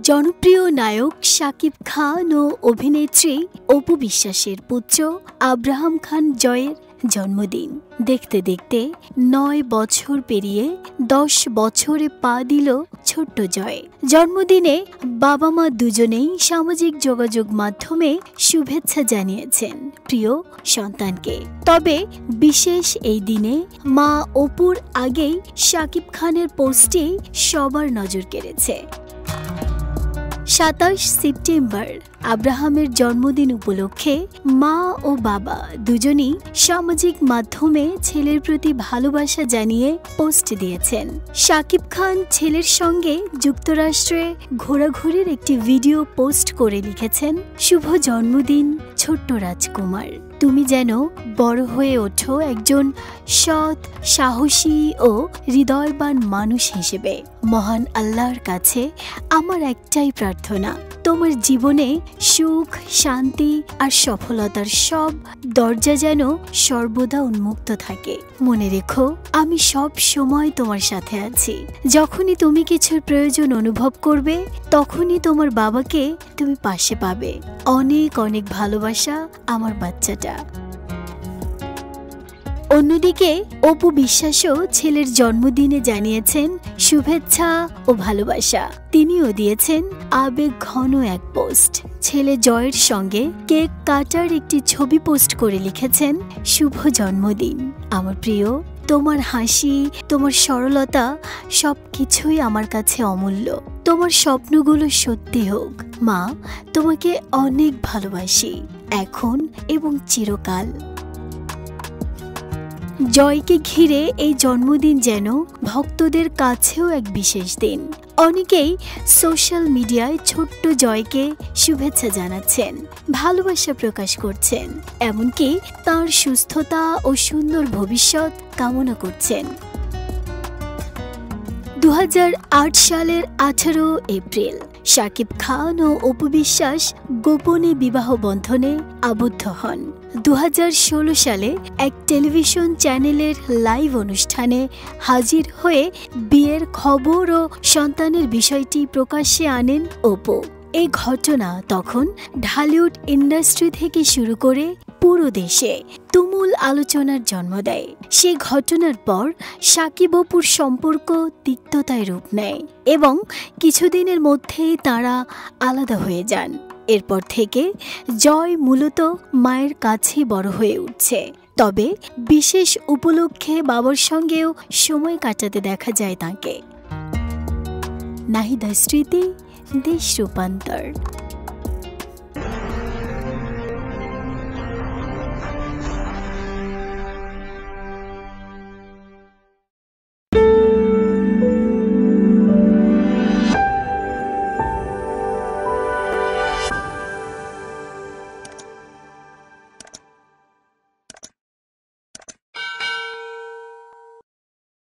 জনপ্রিয় নায়ক শাকিব খান ও অভিনেত্রী অপু বিশ্বাসের পুত্র আব্রাহাম খান জয়ের জন্মদিন। দেখতে দেখতে ৯ বছর পেরিয়ে ১০ বছরে পা দিল ছোট্ট জয়। জন্মদিনে বাবা মা দুজনেই সামাজিক যোগাযোগ মাধ্যমে শুভেচ্ছা জানিয়েছেন প্রিয় সন্তানকে। তবে বিশেষ এই দিনে মা অপুর আগেই শাকিব খানের পোস্টে সবার নজর কেড়েছে। ২৭ সেপ্টেম্বর আব্রাহামের জন্মদিন উপলক্ষে মা ও বাবা দুজনেই সামাজিক মাধ্যমে ছেলের প্রতি ভালোবাসা জানিয়ে পোস্ট দিয়েছেন। শাকিব খান ছেলের সঙ্গে যুক্তরাষ্ট্রে ঘোরাঘুরির একটি ভিডিও পোস্ট করে লিখেছেন, শুভ জন্মদিন ছোট্ট রাজকুমার, তুমি যেন বড় হয়ে ওঠো একজন সৎ, সাহসী ও হৃদয়বান মানুষ হিসেবে। মহান আল্লাহর কাছে আমার একটাই প্রার্থনা, তোমার জীবনে সুখ, শান্তি আর সফলতার সব দরজা যেন সর্বদা উন্মুক্ত থাকে। মনে রেখো, আমি সব সময় তোমার সাথে আছি। যখনই তুমি কিছুর প্রয়োজন অনুভব করবে, তখনই তোমার বাবাকে তুমি পাশে পাবে। অনেক অনেক ভালোবাসা আমার বাচ্চাটা। অন্যদিকে অপু বিশ্বাসও ছেলের জন্মদিনে জানিয়েছেন শুভেচ্ছা ও ভালোবাসা। তিনিও দিয়েছেন আবেগ ঘন এক পোস্ট। ছেলে জয়ের সঙ্গে কেক কাটার একটি ছবি পোস্ট করে লিখেছেন, শুভ জন্মদিন আমার প্রিয়, তোমার হাসি, তোমার সরলতা সবকিছুই আমার কাছে অমূল্য। তোমার স্বপ্নগুলো সত্যি হোক। মা তোমাকে অনেক ভালোবাসি, এখন এবং চিরকাল। জয়কে ঘিরে এই জন্মদিন যেন ভক্তদের কাছেও এক বিশেষ দিন। অনেকেই সোশ্যাল মিডিয়ায় ছোট্ট জয়কে শুভেচ্ছা জানাচ্ছেন, ভালোবাসা প্রকাশ করছেন, এমনকি তার সুস্থতা ও সুন্দর ভবিষ্যৎ কামনা করছেন। ২০০৮ সালের ১৮ এপ্রিল শাকিব খান ও অপু বিশ্বাস গোপনে বিবাহ বন্ধনে আবদ্ধ হন। ২০১৬ সালে এক টেলিভিশন চ্যানেলের লাইভ অনুষ্ঠানে হাজির হয়ে বিয়ের খবর ও সন্তানের বিষয়টি প্রকাশ্যে আনেন অপু। এই ঘটনা তখন ঢালিউড ইন্ডাস্ট্রি থেকে শুরু করে পুরো দেশে তুমুল আলোচনার জন্ম দেয়। সে ঘটনার পর শাকিব অপুর সম্পর্ক তিক্ততায় রূপ নেয় এবং কিছুদিনের মধ্যেই তাঁরা আলাদা হয়ে যান। এরপর থেকে জয় মূলত মায়ের কাছেই বড় হয়ে উঠছে। তবে বিশেষ উপলক্ষে বাবার সঙ্গেও সময় কাটাতে দেখা যায় তাকে। নাহিদা স্মৃতি, দেশ রূপান্তর।